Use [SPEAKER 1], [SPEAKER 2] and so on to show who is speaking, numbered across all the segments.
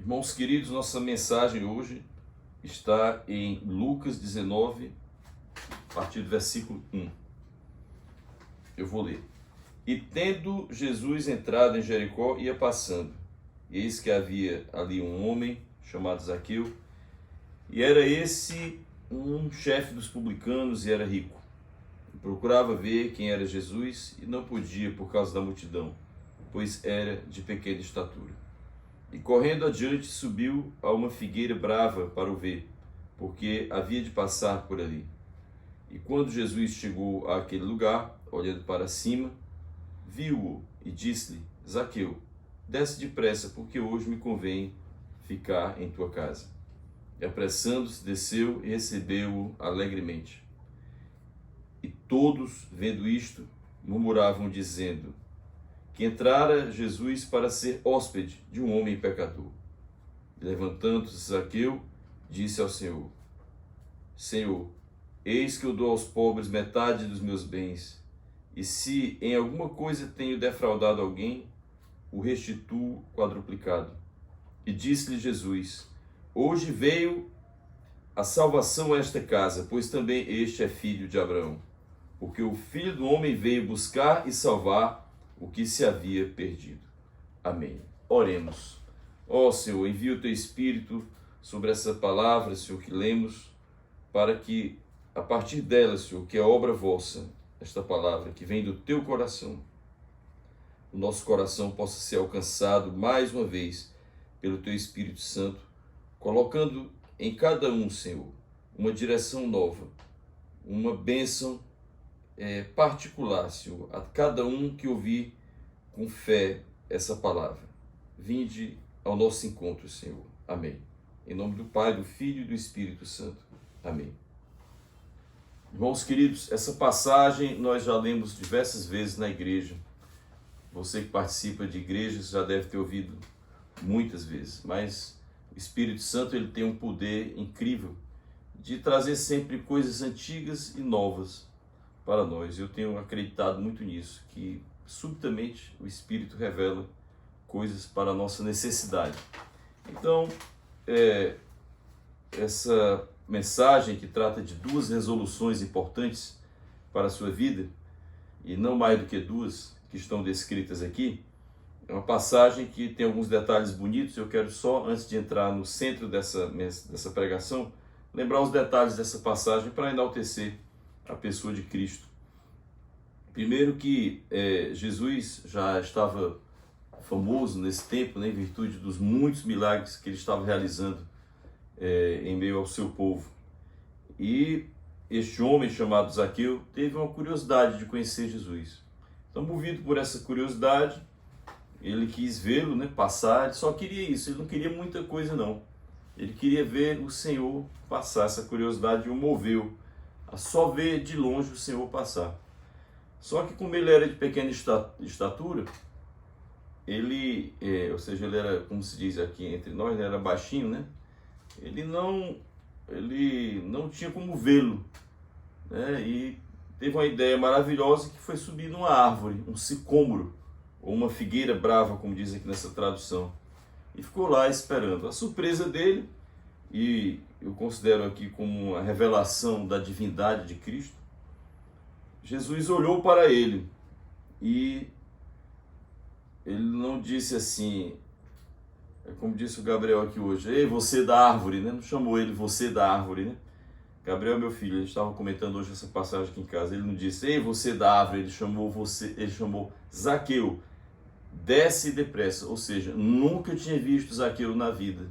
[SPEAKER 1] Irmãos queridos, nossa mensagem hoje está em Lucas 19, a partir do versículo 1. Eu vou ler. E tendo Jesus entrado em Jericó, ia passando. E eis que havia ali um homem chamado Zaqueu, e era esse um chefe dos publicanos e era rico. E procurava ver quem era Jesus e não podia por causa da multidão, pois era de pequena estatura. E correndo adiante subiu a uma figueira brava para o ver, porque havia de passar por ali. E quando Jesus chegou àquele lugar, olhando para cima, viu-o e disse-lhe: Zaqueu, desce depressa, porque hoje me convém ficar em tua casa. E apressando-se, desceu e recebeu-o alegremente. E todos, vendo isto, murmuravam, dizendo que entrara Jesus para ser hóspede de um homem pecador. E levantando-se Zaqueu, disse ao Senhor: Senhor, eis que eu dou aos pobres metade dos meus bens, e se em alguma coisa tenho defraudado alguém, o restituo quadruplicado. E disse-lhe Jesus: Hoje veio a salvação a esta casa, pois também este é filho de Abraão, porque o Filho do Homem veio buscar e salvar o que se havia perdido. Amém. Oremos. Ó Senhor, envia o Teu Espírito sobre essa palavra, Senhor, que lemos, para que, a partir dela, Senhor, que é obra vossa, esta palavra que vem do Teu coração, o nosso coração possa ser alcançado mais uma vez pelo Teu Espírito Santo, colocando em cada um, Senhor, uma direção nova, uma bênção particular, Senhor, a cada um que ouvir com fé essa palavra. Vinde ao nosso encontro, Senhor. Amém. Em nome do Pai, do Filho e do Espírito Santo. Amém. Irmãos queridos, essa passagem nós já lemos diversas vezes na igreja. Você que participa de igrejas já deve ter ouvido muitas vezes, mas o Espírito Santo ele tem um poder incrível de trazer sempre coisas antigas e novas para nós. Eu tenho acreditado muito nisso, que subitamente o Espírito revela coisas para a nossa necessidade. Então, essa mensagem que trata de duas resoluções importantes para a sua vida, e não mais do que duas que estão descritas aqui, é uma passagem que tem alguns detalhes bonitos. Eu quero só, antes de entrar no centro dessa pregação, lembrar os detalhes dessa passagem para enaltecer a pessoa de Cristo. Primeiro que Jesus já estava famoso nesse tempo, né, em virtude dos muitos milagres que ele estava realizando em meio ao seu povo. E este homem chamado Zaqueu teve uma curiosidade de conhecer Jesus. Então, movido por essa curiosidade, ele quis vê-lo, né, passar. Ele só queria isso, ele não queria muita coisa não. Ele queria ver o Senhor passar. Essa curiosidade o moveu a só ver de longe o Senhor passar. Só que como ele era de pequena estatura, ele, ou seja, ele era, como se diz aqui entre nós, ele era baixinho, né? Ele não tinha como vê-lo, né? E teve uma ideia maravilhosa que foi subir numa árvore, um sicômoro, ou uma figueira brava, como diz aqui nessa tradução. E ficou lá esperando. A surpresa dele, e eu considero aqui como uma revelação da divindade de Cristo, Jesus olhou para ele e ele não disse assim, como disse o Gabriel aqui hoje, ei, você da árvore, né? Não chamou ele você da árvore, né? Gabriel é meu filho, a gente estava comentando hoje essa passagem aqui em casa. Ele não disse, ei, você da árvore, ele chamou Zaqueu, desce depressa. Ou seja, nunca tinha visto Zaqueu na vida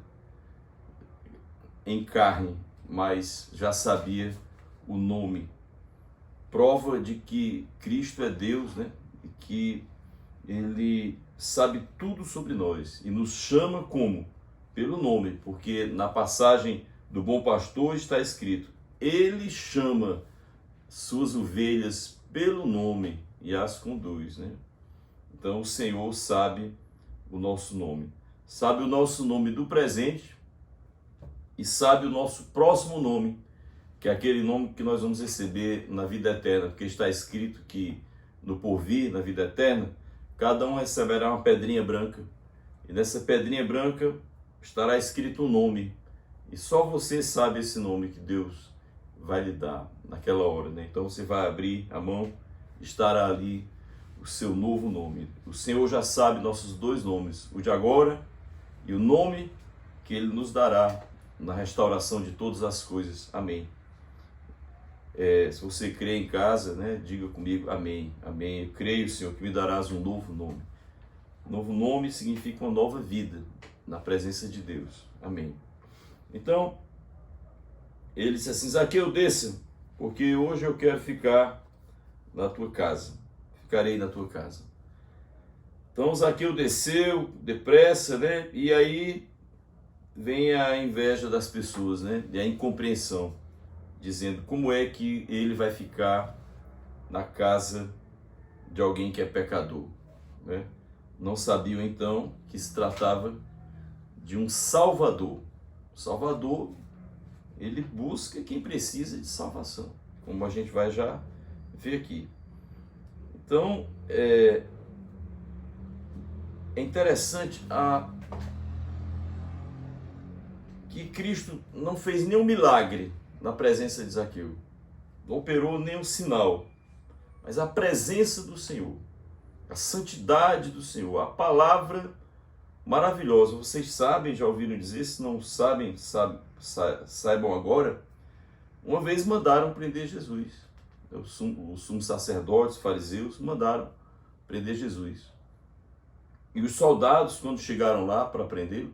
[SPEAKER 1] em carne, mas já sabia o nome. Prova de que Cristo é Deus, né? E que Ele sabe tudo sobre nós e nos chama como? Pelo nome, porque na passagem do Bom Pastor está escrito: Ele chama suas ovelhas pelo nome e as conduz, né? Então o Senhor sabe o nosso nome. Sabe o nosso nome do presente e sabe o nosso próximo nome, que é aquele nome que nós vamos receber na vida eterna, porque está escrito que no porvir, na vida eterna, cada um receberá uma pedrinha branca, e nessa pedrinha branca estará escrito um nome, e só você sabe esse nome que Deus vai lhe dar naquela hora, né? Então você vai abrir a mão, estará ali o seu novo nome. O Senhor já sabe nossos dois nomes, o de agora e o nome que Ele nos dará na restauração de todas as coisas. Amém. Se você crê em casa, né, diga comigo, amém, amém. Eu creio, Senhor, que me darás um novo nome. Novo nome significa uma nova vida na presença de Deus. Amém. Então, ele disse assim: Zaqueu, desça, porque hoje eu quero ficar na tua casa. Ficarei na tua casa. Então, Zaqueu desceu depressa, né? E aí vem a inveja das pessoas, né? E a incompreensão, dizendo como é que ele vai ficar na casa de alguém que é pecador, né? Não sabiam então que se tratava de um Salvador. O Salvador, ele busca quem precisa de salvação, como a gente vai já ver aqui. Então, é interessante que Cristo não fez nenhum milagre na presença de Zaqueu, não operou nenhum sinal, mas a presença do Senhor, a santidade do Senhor, a palavra maravilhosa. Vocês sabem, já ouviram dizer, se não sabem, saibam agora. Uma vez mandaram prender Jesus. Os sumos sacerdotes, fariseus, mandaram prender Jesus. E os soldados, quando chegaram lá para prendê-lo,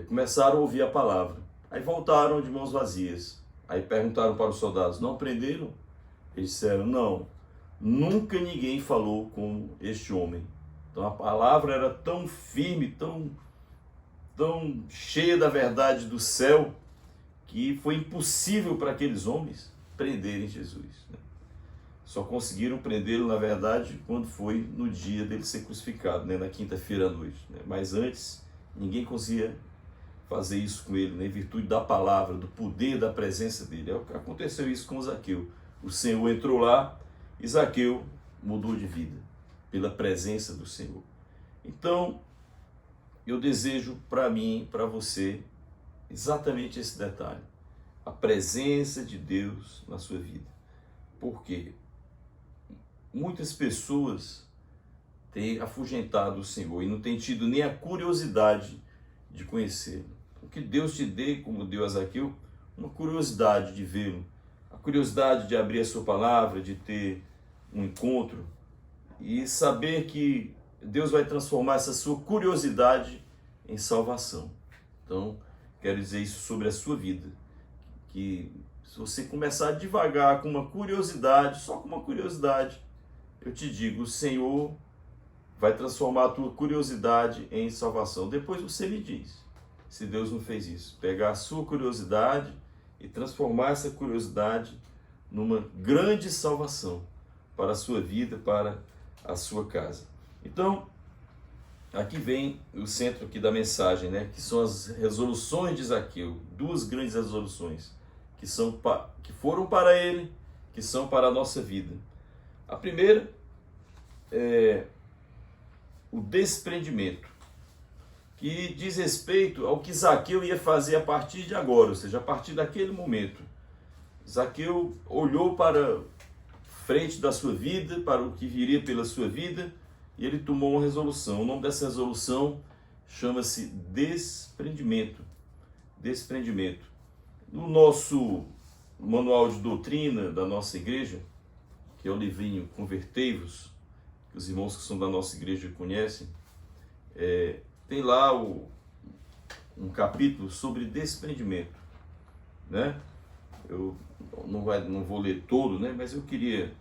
[SPEAKER 1] começaram a ouvir a palavra. Aí voltaram de mãos vazias. Aí perguntaram para os soldados: não prenderam? Eles disseram: não, nunca ninguém falou como este homem. Então a palavra era tão firme, tão cheia da verdade do céu, que foi impossível para aqueles homens prenderem Jesus, né? Só conseguiram prendê-lo, na verdade, quando foi no dia dele ser crucificado, né? Na quinta-feira à noite, né? Mas antes, ninguém conseguia fazer isso com ele, né? Em virtude da palavra, do poder da presença dele. Aconteceu isso com Zaqueu. O Senhor entrou lá e Zaqueu mudou de vida pela presença do Senhor. Então, eu desejo para mim, para você, exatamente esse detalhe: a presença de Deus na sua vida. Por quê? Muitas pessoas têm afugentado o Senhor e não têm tido nem a curiosidade de conhecê-lo. O que Deus te dê, como deu a Zaqueu, uma curiosidade de vê-lo, a curiosidade de abrir a sua palavra, de ter um encontro e saber que Deus vai transformar essa sua curiosidade em salvação. Então, quero dizer isso sobre a sua vida, que se você começar devagar com uma curiosidade, só com uma curiosidade, eu te digo, o Senhor vai transformar a tua curiosidade em salvação. Depois você me diz se Deus não fez isso, pegar a sua curiosidade e transformar essa curiosidade numa grande salvação para a sua vida, para a sua casa. Então, aqui vem o centro aqui da mensagem, né? Que são as resoluções de Zaqueu, duas grandes resoluções que foram para ele, que são para a nossa vida. A primeira é o desprendimento, que diz respeito ao que Zaqueu ia fazer a partir de agora, ou seja, a partir daquele momento. Zaqueu olhou para frente da sua vida, para o que viria pela sua vida, e ele tomou uma resolução. O nome dessa resolução chama-se desprendimento. Desprendimento. No nosso manual de doutrina da nossa igreja, que é o livrinho Convertei-vos, que os irmãos que são da nossa igreja conhecem, tem lá um capítulo sobre desprendimento, né? Eu não vou ler todo, né? Mas eu queria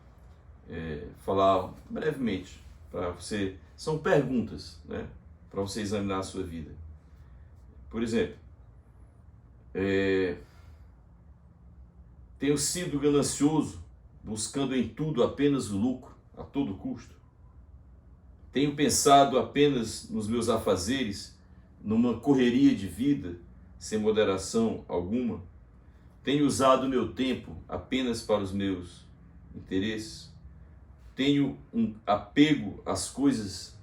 [SPEAKER 1] falar brevemente para você. São perguntas, né? Para você examinar a sua vida. Por exemplo, tenho sido ganancioso, buscando em tudo apenas o lucro, a todo custo. Tenho pensado apenas nos meus afazeres, numa correria de vida, sem moderação alguma. Tenho usado o meu tempo apenas para os meus interesses. Tenho um apego às coisas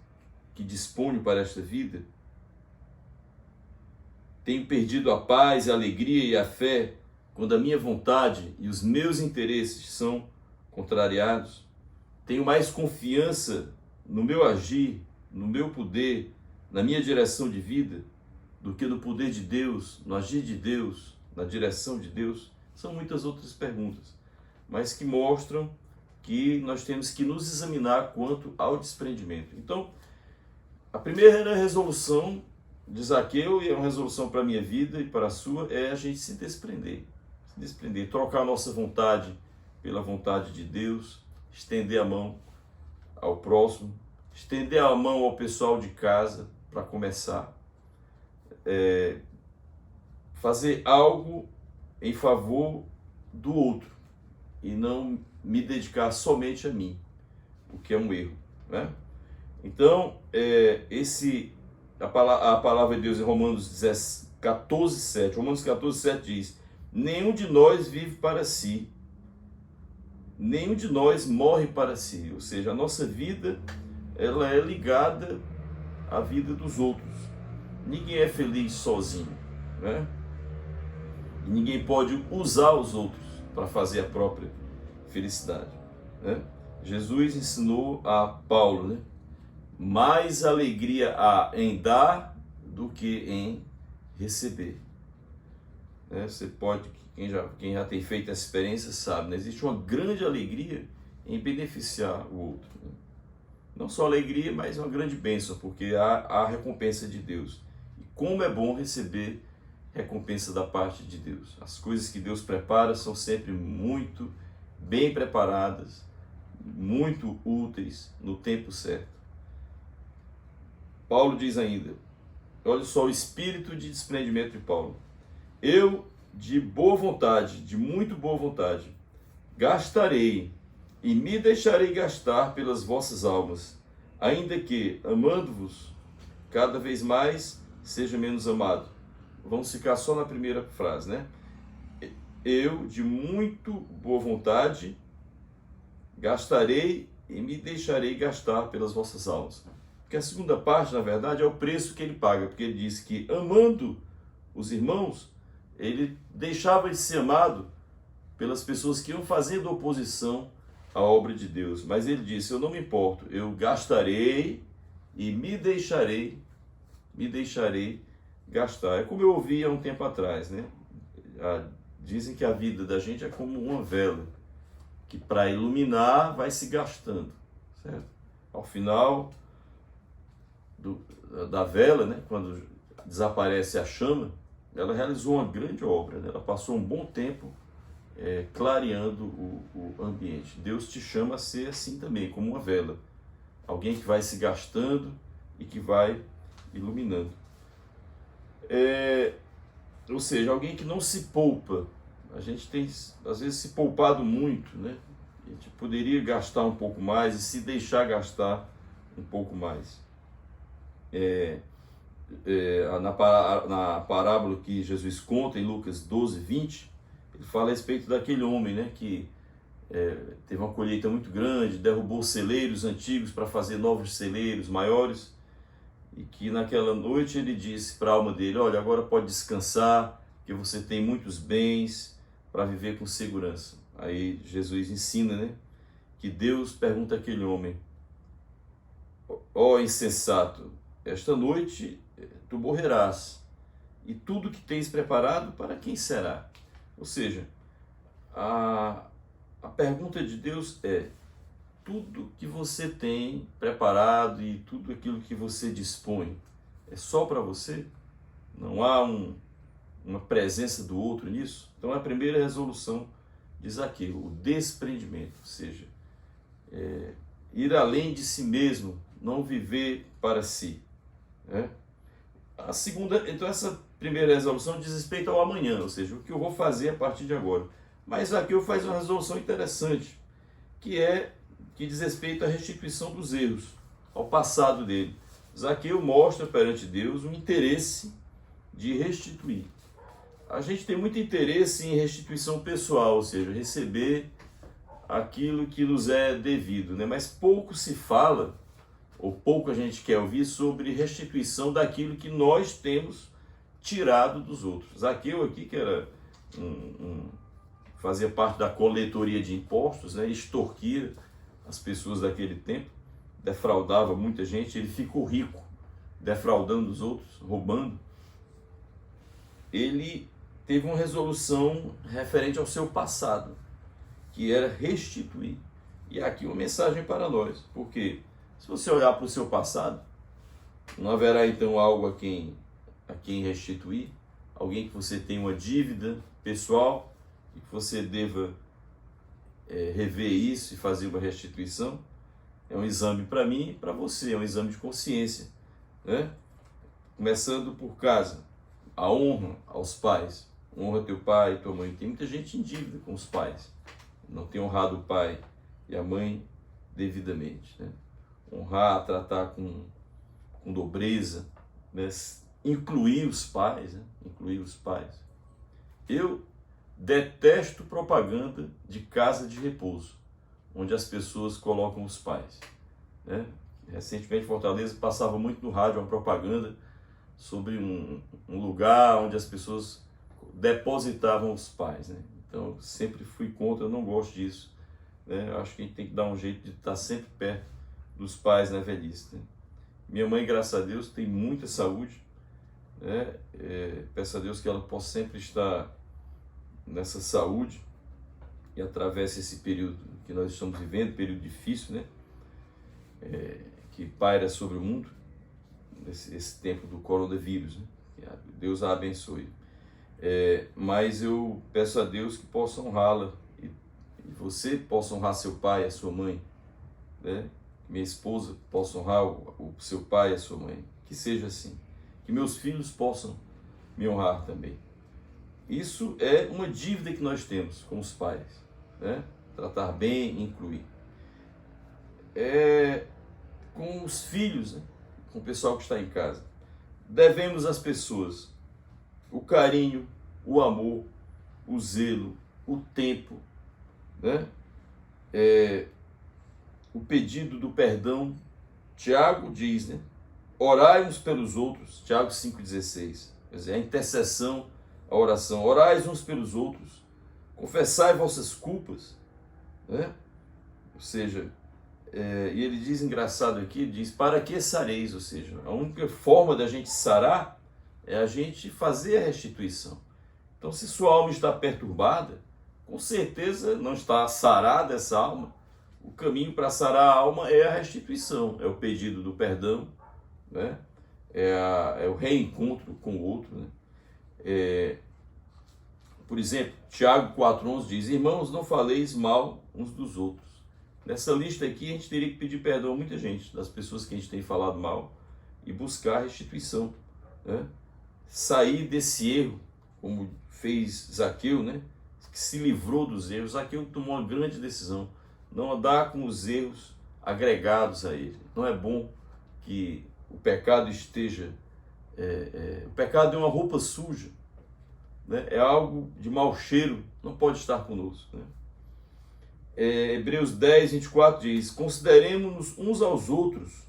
[SPEAKER 1] que disponho para esta vida. Tenho perdido a paz, a alegria e a fé quando a minha vontade e os meus interesses são contrariados? Tenho mais confiança no meu agir, no meu poder, na minha direção de vida, do que no poder de Deus, no agir de Deus, na direção de Deus? São muitas outras perguntas, mas que mostram que nós temos que nos examinar quanto ao desprendimento. Então, a primeira resolução de Zaqueu, e é uma resolução para a minha vida e para a sua, é a gente se desprender, trocar a nossa vontade pela vontade de Deus, estender a mão ao próximo, estender a mão ao pessoal de casa para começar, fazer algo em favor do outro e não me dedicar somente a mim, o que é um erro, né? Então, a palavra de Deus em Romanos 14:7, Romanos 14:7 diz: nenhum de nós vive para si, nenhum de nós morre para si. Ou seja, a nossa vida, ela é ligada à vida dos outros. Ninguém é feliz sozinho, né? E ninguém pode usar os outros para fazer a própria felicidade, né? Jesus ensinou a Paulo, né? Mais alegria há em dar do que em receber. Você pode, quem já tem feito essa experiência sabe, né? Existe uma grande alegria em beneficiar o outro, né? Não só alegria, mas uma grande bênção, porque há a recompensa de Deus. E como é bom receber recompensa da parte de Deus. As coisas que Deus prepara são sempre muito bem preparadas, muito úteis no tempo certo. Paulo diz ainda, olha só o espírito de desprendimento de Paulo: eu, de boa vontade, de muito boa vontade, gastarei e me deixarei gastar pelas vossas almas, ainda que, amando-vos cada vez mais, seja menos amado. Vamos ficar só na primeira frase, né? Eu, de muito boa vontade, gastarei e me deixarei gastar pelas vossas almas. Porque a segunda parte, na verdade, é o preço que ele paga, porque ele diz que, amando os irmãos, ele deixava de ser amado pelas pessoas que iam fazendo oposição à obra de Deus. Mas ele disse: eu não me importo, eu gastarei e me deixarei gastar. É como eu ouvi há um tempo atrás, né? Dizem que a vida da gente é como uma vela, que para iluminar vai se gastando, certo? Ao final da vela, né, quando desaparece a chama, ela realizou uma grande obra, né? Ela passou um bom tempo clareando o ambiente. Deus te chama a ser assim também, como uma vela, alguém que vai se gastando e que vai iluminando. Ou seja, alguém que não se poupa. A gente tem, às vezes, se poupado muito, né? A gente poderia gastar um pouco mais e se deixar gastar um pouco mais. Na parábola que Jesus conta em Lucas 12:20, ele fala a respeito daquele homem, né, que teve uma colheita muito grande, derrubou celeiros antigos para fazer novos celeiros maiores, e que naquela noite ele disse para a alma dele: olha, agora pode descansar, que você tem muitos bens para viver com segurança. Aí Jesus ensina, né, que Deus pergunta àquele homem: ó insensato, esta noite tu morrerás, e tudo que tens preparado, para quem será? Ou seja, a pergunta de Deus é: tudo que você tem preparado e tudo aquilo que você dispõe, é só para você? Não há uma presença do outro nisso? Então, a primeira resolução de Zaqueu, o desprendimento, ou seja, ir além de si mesmo, não viver para si, né? A segunda, então, essa primeira resolução diz respeito ao amanhã, ou seja, o que eu vou fazer a partir de agora. Mas Zaqueu faz uma resolução interessante, que diz respeito à restituição dos erros, ao passado dele. Zaqueu mostra perante Deus um interesse de restituir. A gente tem muito interesse em restituição pessoal, ou seja, receber aquilo que nos é devido, né? Mas pouco se fala, ou pouco a gente quer ouvir sobre restituição daquilo que nós temos tirado dos outros. Zaqueu aqui, que era fazia parte da coletoria de impostos, né, extorquia as pessoas daquele tempo, defraudava muita gente, ele ficou rico, defraudando os outros, roubando. Ele teve uma resolução referente ao seu passado, que era restituir. E aqui uma mensagem para nós, porque se você olhar para o seu passado, não haverá então algo a quem restituir, alguém que você tem uma dívida pessoal e que você deva rever isso e fazer uma restituição. É um exame para mim e para você, é um exame de consciência, né? Começando por casa, a honra aos pais, honra teu pai e tua mãe. Tem muita gente em dívida com os pais, não tem honrado o pai e a mãe devidamente, né? Honrar, tratar com nobreza, né? Incluir os pais, né? Incluir os pais. Eu detesto propaganda de casa de repouso, onde as pessoas colocam os pais, né? Recentemente em Fortaleza passava muito no rádio uma propaganda sobre um lugar onde as pessoas depositavam os pais, né? Então eu sempre fui contra, eu não gosto disso, né? Eu acho que a gente tem que dar um jeito de estar sempre perto dos pais na velhice, né? Minha mãe, graças a Deus, tem muita saúde, né? Peço a Deus que ela possa sempre estar nessa saúde e atravesse esse período que nós estamos vivendo, período difícil, né? Que paira sobre o mundo, esse tempo do coronavírus, né? Que Deus a abençoe. Mas eu peço a Deus que possa honrá-la e você possa honrar seu pai e a sua mãe, né? Que minha esposa possa honrar o seu pai e a sua mãe, que seja assim, que meus filhos possam me honrar também. Isso é uma dívida que nós temos com os pais, né? Tratar bem, incluir. Com os filhos, né? Com o pessoal que está em casa. Devemos às pessoas o carinho, o amor, o zelo, o tempo, né? O pedido do perdão. Tiago diz, né? Orai uns pelos outros, Tiago 5,16. Quer dizer, a intercessão, a oração. Orai uns pelos outros, confessai vossas culpas, né? Ou seja, e ele diz, engraçado aqui, diz, para que sareis? Ou seja, a única forma da gente sarar é a gente fazer a restituição. Então, se sua alma está perturbada, com certeza não está sarada essa alma. O caminho para sarar a alma é a restituição, é o pedido do perdão, né? É o reencontro com o outro, né? Por exemplo, Tiago 4,11 diz, irmãos, não faleis mal uns dos outros. Nessa lista aqui, a gente teria que pedir perdão a muita gente, das pessoas que a gente tem falado mal, e buscar a restituição, né? Sair desse erro, como fez Zaqueu, né? Que se livrou dos erros. Zaqueu tomou uma grande decisão, não andar com os erros agregados a ele. Não é bom que o pecado esteja... o pecado é uma roupa suja, né? É algo de mau cheiro, não pode estar conosco, né? Hebreus 10, 24 diz, consideremos uns aos outros,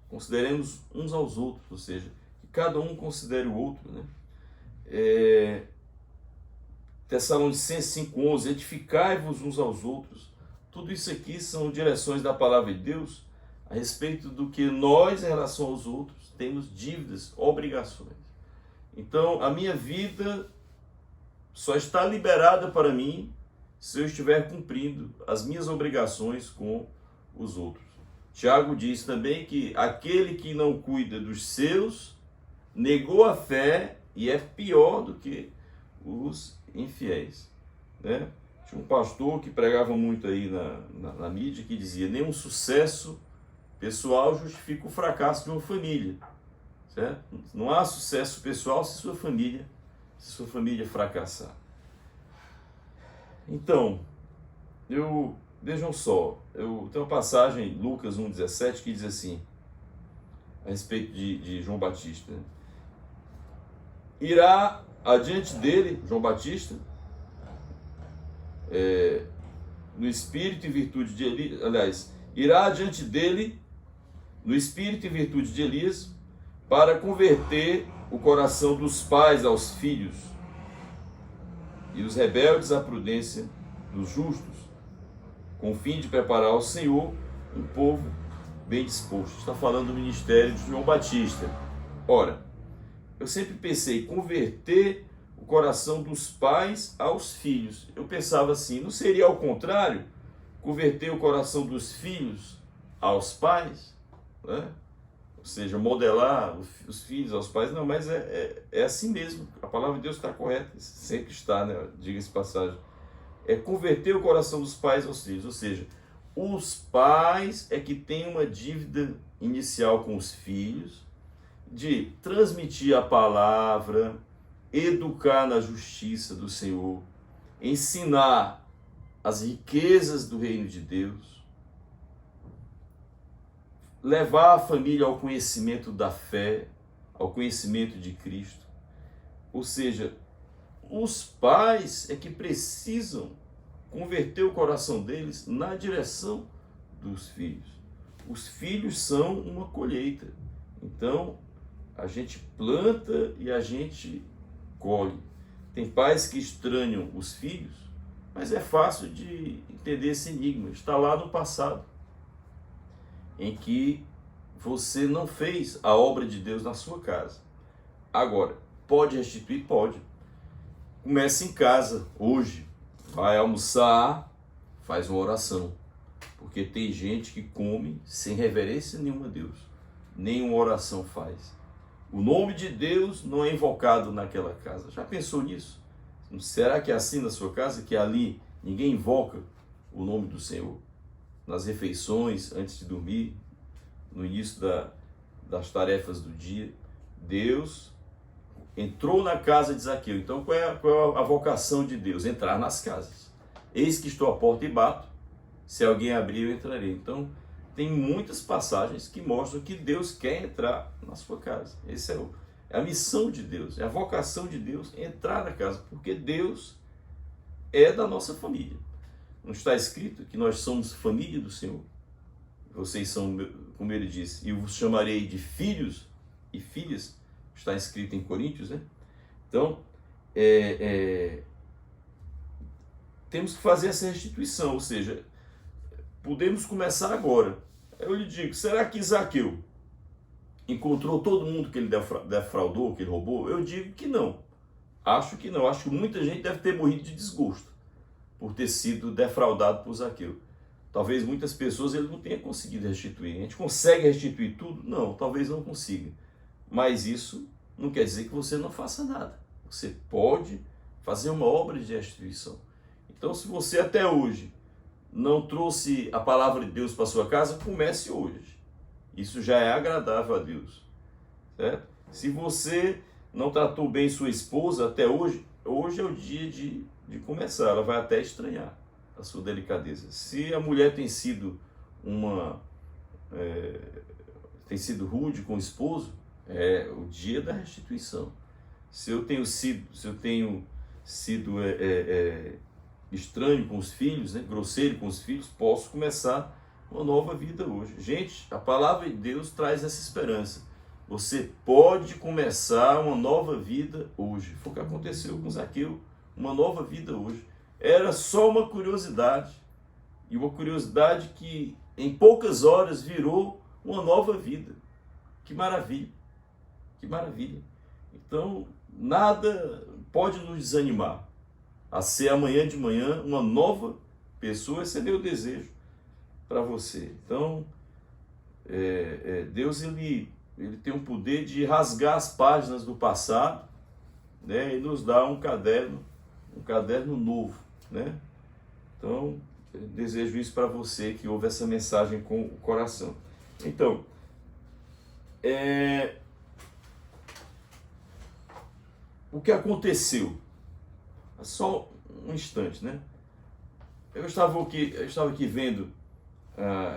[SPEAKER 1] ou seja, que cada um considere o outro, né? Tessalonicenses 5,11, edificai-vos uns aos outros. Tudo isso aqui são direções da palavra de Deus a respeito do que nós, em relação aos outros, temos dívidas, obrigações. Então, a minha vida só está liberada para mim se eu estiver cumprindo as minhas obrigações com os outros. Tiago diz também que aquele que não cuida dos seus negou a fé e é pior do que os infiéis, né? Tinha um pastor que pregava muito aí na mídia que dizia, nenhum sucesso pessoal justifica o fracasso de uma família, certo? Não há sucesso pessoal se sua família fracassar. Então, vejam só, eu tenho uma passagem, Lucas 1,17, que diz assim, a respeito de João Batista, né? Irá adiante dele, João Batista, no espírito e virtude de Elias, aliás, irá adiante dele, no espírito e virtude de Elias, para converter o coração dos pais aos filhos, e os rebeldes à prudência dos justos, com o fim de preparar ao Senhor um povo bem disposto. Está falando do ministério de João Batista. Ora, eu sempre pensei converter o coração dos pais aos filhos. Eu pensava assim, não seria ao contrário? Converter o coração dos filhos aos pais? Né? Ou seja, modelar os filhos aos pais? Não, mas é assim mesmo. A palavra de Deus está correta. Sempre está, né? Diga-se passagem. É converter o coração dos pais aos filhos. Ou seja, os pais é que têm uma dívida inicial com os filhos, de transmitir a palavra, educar na justiça do Senhor, ensinar as riquezas do reino de Deus, levar a família ao conhecimento da fé, ao conhecimento de Cristo. Ou seja, os pais é que precisam converter o coração deles na direção dos filhos. Os filhos são uma colheita. Então, a gente planta e a gente colhe. Tem pais que estranham os filhos, mas é fácil de entender esse enigma. Está lá no passado, em que você não fez a obra de Deus na sua casa. Agora, pode restituir? Pode. Começa em casa, hoje. Vai almoçar, faz uma oração. Porque tem gente que come sem reverência nenhuma a Deus. Nenhuma oração faz. O nome de Deus não é invocado naquela casa. Já pensou nisso? Será que é assim na sua casa, que ali ninguém invoca o nome do Senhor? Nas refeições, antes de dormir, no início das tarefas do dia, Deus entrou na casa de Zaqueu. Então, qual é a vocação de Deus? Entrar nas casas. Eis que estou à porta e bato. Se alguém abrir, eu entrarei. Então, tem muitas passagens que mostram que Deus quer entrar na sua casa. Essa é a missão de Deus, é a vocação de Deus, entrar na casa, porque Deus é da nossa família. Não está escrito que nós somos família do Senhor? Vocês são, como ele disse, e eu vos chamarei de filhos e filhas, está escrito em Coríntios, né? Então, temos que fazer essa restituição, ou seja, podemos começar agora. Eu lhe digo, será que Zaqueu encontrou todo mundo que ele defraudou, que ele roubou? Eu digo que não. Acho que não. Acho que muita gente deve ter morrido de desgosto por ter sido defraudado por Zaqueu. Talvez muitas pessoas ele não tenha conseguido restituir. A gente consegue restituir tudo? Não, talvez não consiga. Mas isso não quer dizer que você não faça nada. Você pode fazer uma obra de restituição. Então, se você até hoje não trouxe a palavra de Deus para sua casa, comece hoje. Isso já é agradável a Deus. Certo? Se você não tratou bem sua esposa até hoje, hoje é o dia de começar. Ela vai até estranhar a sua delicadeza. Se a mulher tem sido rude com o esposo, é o dia da restituição. Se eu tenho sido estranho com os filhos, né, grosseiro com os filhos, posso começar uma nova vida hoje. Gente, a palavra de Deus traz essa esperança. Você pode começar uma nova vida hoje. Foi o que aconteceu com Zaqueu, uma nova vida hoje. Era só uma curiosidade, e uma curiosidade que em poucas horas virou uma nova vida. Que maravilha, que maravilha. Então, nada pode nos desanimar a ser amanhã de manhã uma nova pessoa. Esse é meu desejo para você. Então, Deus ele tem o poder de rasgar as páginas do passado, né, e nos dar um caderno novo, né? Então, eu desejo isso para você que ouve essa mensagem com o coração. Então, o que aconteceu? Só um instante, né? Eu estava aqui vendo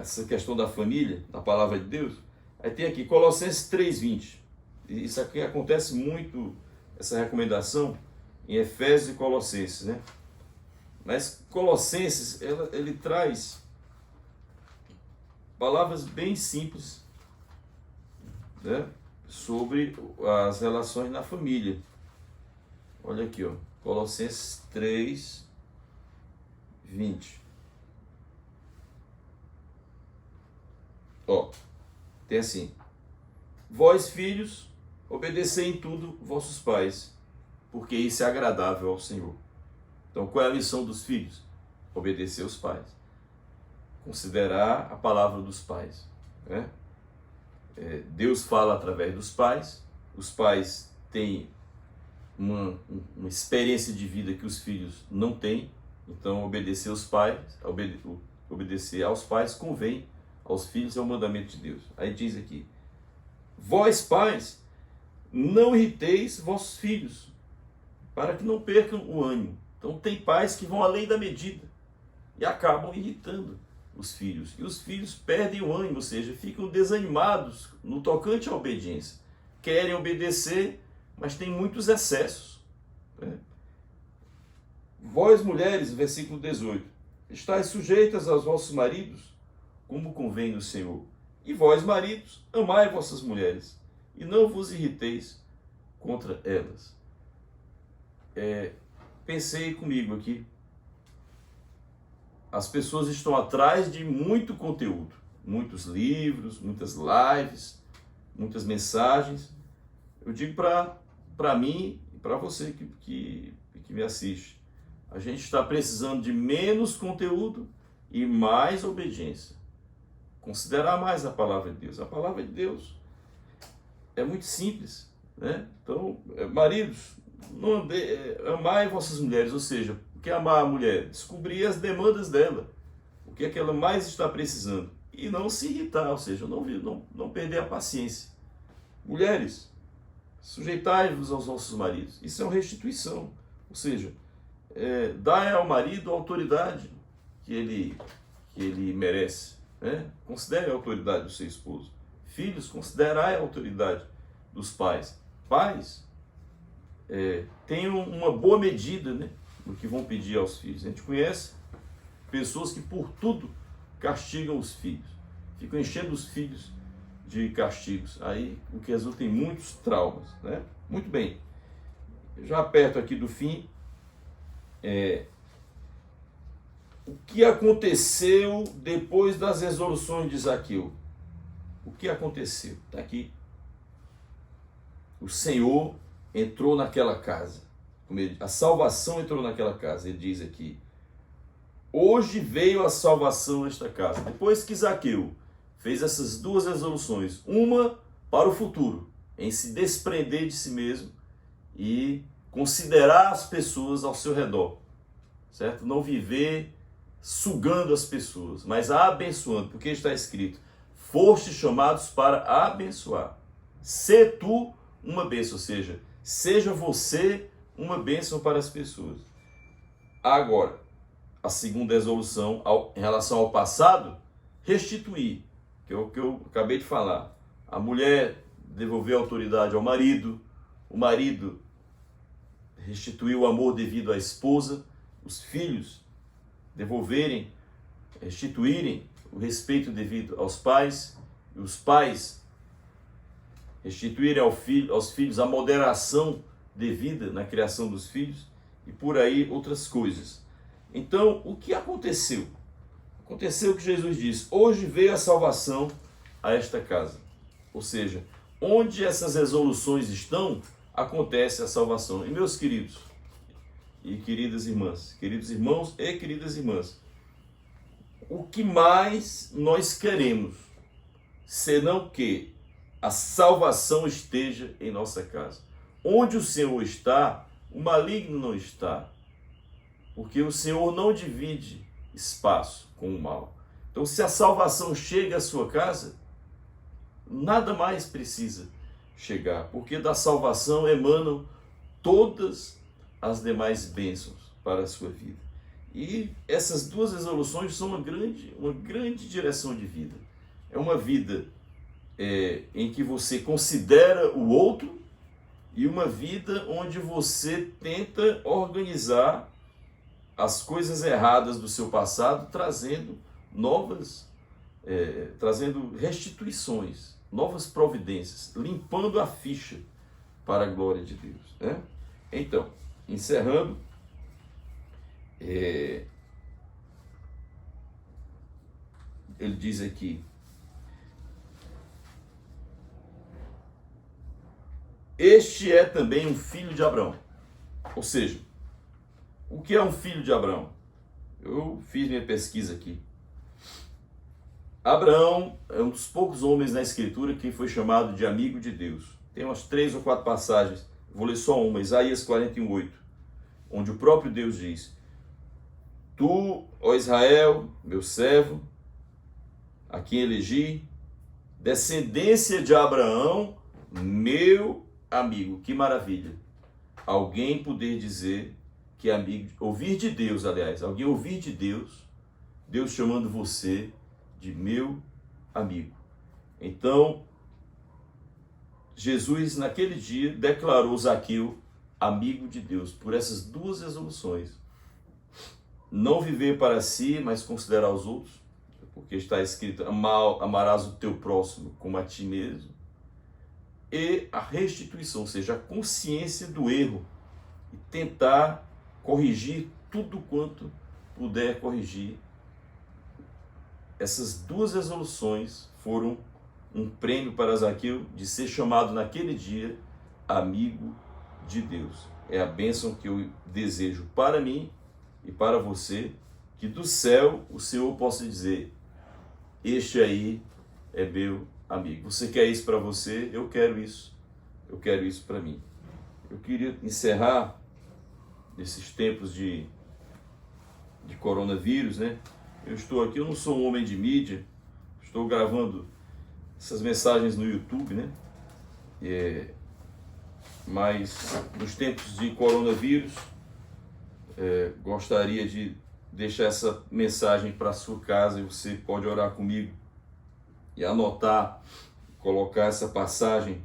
[SPEAKER 1] essa questão da família, da palavra de Deus. Aí tem aqui Colossenses 3:20. Isso aqui acontece muito, essa recomendação, em Efésios e Colossenses, né? Mas Colossenses, ele traz palavras bem simples, né? sobre as relações na família. Olha aqui, ó, Colossenses 3, 20. Ó, tem assim: vós, filhos, obedecei em tudo vossos pais, porque isso é agradável ao Senhor. Então, qual é a missão dos filhos? Obedecer aos pais. Considerar a palavra dos pais, né? Deus fala através dos pais. Os pais têm uma experiência de vida que os filhos não têm. Então, obedecer aos pais convém aos filhos, é o mandamento de Deus. Aí diz aqui: vós, pais, não irriteis vossos filhos, para que não percam o ânimo. Então, tem pais que vão além da medida e acabam irritando os filhos. E os filhos perdem o ânimo, ou seja, ficam desanimados no tocante à obediência. Querem obedecer, mas tem muitos excessos, né? Vós, mulheres, versículo 18, estáis sujeitas aos vossos maridos, como convém no Senhor. E vós, maridos, amai vossas mulheres, e não vos irriteis contra elas. Pensei comigo aqui. As pessoas estão atrás de muito conteúdo, muitos livros, muitas lives, muitas mensagens. Eu digo para mim e para você que me assiste, a gente está precisando de menos conteúdo e mais obediência. Considerar mais a palavra de Deus. A palavra de Deus é muito simples, né? Então, maridos, amai vossas mulheres, ou seja, o que é amar a mulher? Descobrir as demandas dela, o que é que ela mais está precisando, e não se irritar, ou seja, não perder a paciência. Mulheres, sujeitai-vos aos vossos maridos. Isso é uma restituição, ou seja, dai ao marido a autoridade que ele merece, né? Considere a autoridade do seu esposo. Filhos, considerai a autoridade dos pais. Pais, tenham uma boa medida, né, no que vão pedir aos filhos. A gente conhece pessoas que por tudo castigam os filhos, ficam enchendo os filhos de castigos, aí o que resulta em muitos traumas, né? Muito bem, já perto aqui do fim, o que aconteceu depois das resoluções de Zaqueu? O que aconteceu? Está aqui. O Senhor entrou naquela casa. A salvação entrou naquela casa. Ele diz aqui: hoje veio a salvação nesta casa. Depois que Zaqueu fez essas duas resoluções, uma para o futuro, em se desprender de si mesmo e considerar as pessoas ao seu redor, certo? Não viver sugando as pessoas, mas abençoando, porque está escrito: foste chamados para abençoar. Sê tu uma bênção, ou seja, seja você uma bênção para as pessoas. Agora, a segunda resolução em relação ao passado, restituir, que é o que eu acabei de falar. A mulher devolveu a autoridade ao marido, o marido restituiu o amor devido à esposa, os filhos restituírem o respeito devido aos pais, e os pais restituírem aos filhos a moderação devida na criação dos filhos, e por aí outras coisas. Então, o que aconteceu? Aconteceu que Jesus disse: hoje veio a salvação a esta casa. Ou seja, onde essas resoluções estão, acontece a salvação. E meus queridos e queridas irmãs, queridos irmãos e queridas irmãs, o que mais nós queremos, senão que a salvação esteja em nossa casa? Onde o Senhor está, o maligno não está, porque o Senhor não divide espaço com o mal. Então, se a salvação chega à sua casa, nada mais precisa chegar, porque da salvação emanam todas as demais bênçãos para a sua vida. E essas duas resoluções são uma grande direção de vida. É uma vida em que você considera o outro, e uma vida onde você tenta organizar as coisas erradas do seu passado, trazendo trazendo restituições, novas providências, limpando a ficha para a glória de Deus, né? Então, encerrando, ele diz aqui: este é também um filho de Abraão. Ou seja, o que é um filho de Abraão? Eu fiz minha pesquisa aqui. Abraão é um dos poucos homens na Escritura que foi chamado de amigo de Deus. Tem umas 3 ou 4 passagens, vou ler só uma, Isaías 41:8, onde o próprio Deus diz: tu, ó Israel, meu servo, a quem elegi, descendência de Abraão, meu amigo. Que maravilha! Alguém poder dizer que é amigo, ouvir de Deus, aliás, alguém ouvir de Deus, Deus chamando você de meu amigo. Então, Jesus naquele dia declarou Zaqueu amigo de Deus por essas 2 resoluções: não viver para si, mas considerar os outros, porque está escrito: amarás o teu próximo como a ti mesmo, e a restituição, ou seja, a consciência do erro, e tentar corrigir tudo quanto puder corrigir. Essas 2 resoluções foram um prêmio para Zaqueu de ser chamado naquele dia amigo de Deus. É a bênção que eu desejo para mim e para você, que do céu o Senhor possa dizer: este aí é meu amigo. Você quer isso para você? Eu quero isso para mim. Eu queria encerrar nesses tempos de coronavírus, né? Eu estou aqui, eu não sou um homem de mídia, estou gravando essas mensagens no YouTube, né? Mas nos tempos de coronavírus, gostaria de deixar essa mensagem para a sua casa, e você pode orar comigo e anotar, colocar essa passagem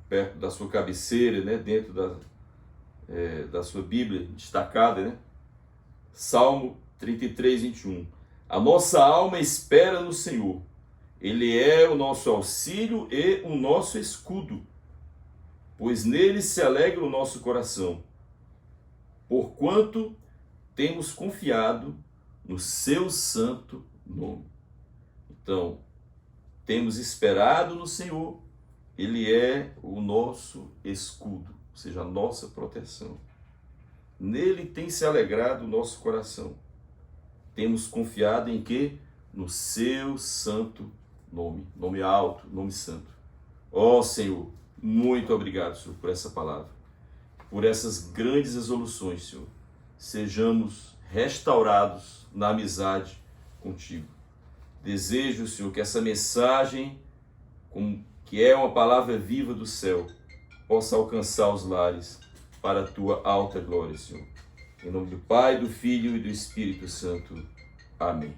[SPEAKER 1] perto da sua cabeceira, né? Dentro da sua Bíblia destacada, né? Salmo 33:21. A nossa alma espera no Senhor. Ele é o nosso auxílio e o nosso escudo, pois nele se alegra o nosso coração, porquanto temos confiado no seu santo nome. Então, temos esperado no Senhor, ele é o nosso escudo, ou seja, a nossa proteção. Nele tem se alegrado o nosso coração. Temos confiado em quê? No seu santo nome. Nome alto, nome santo. Ó Senhor, muito obrigado, Senhor, por essa palavra. Por essas grandes resoluções, Senhor. Sejamos restaurados na amizade contigo. Desejo, Senhor, que essa mensagem, que é uma palavra viva do céu, possa alcançar os lares para a tua alta glória, Senhor. Em nome do Pai, do Filho e do Espírito Santo. Amém.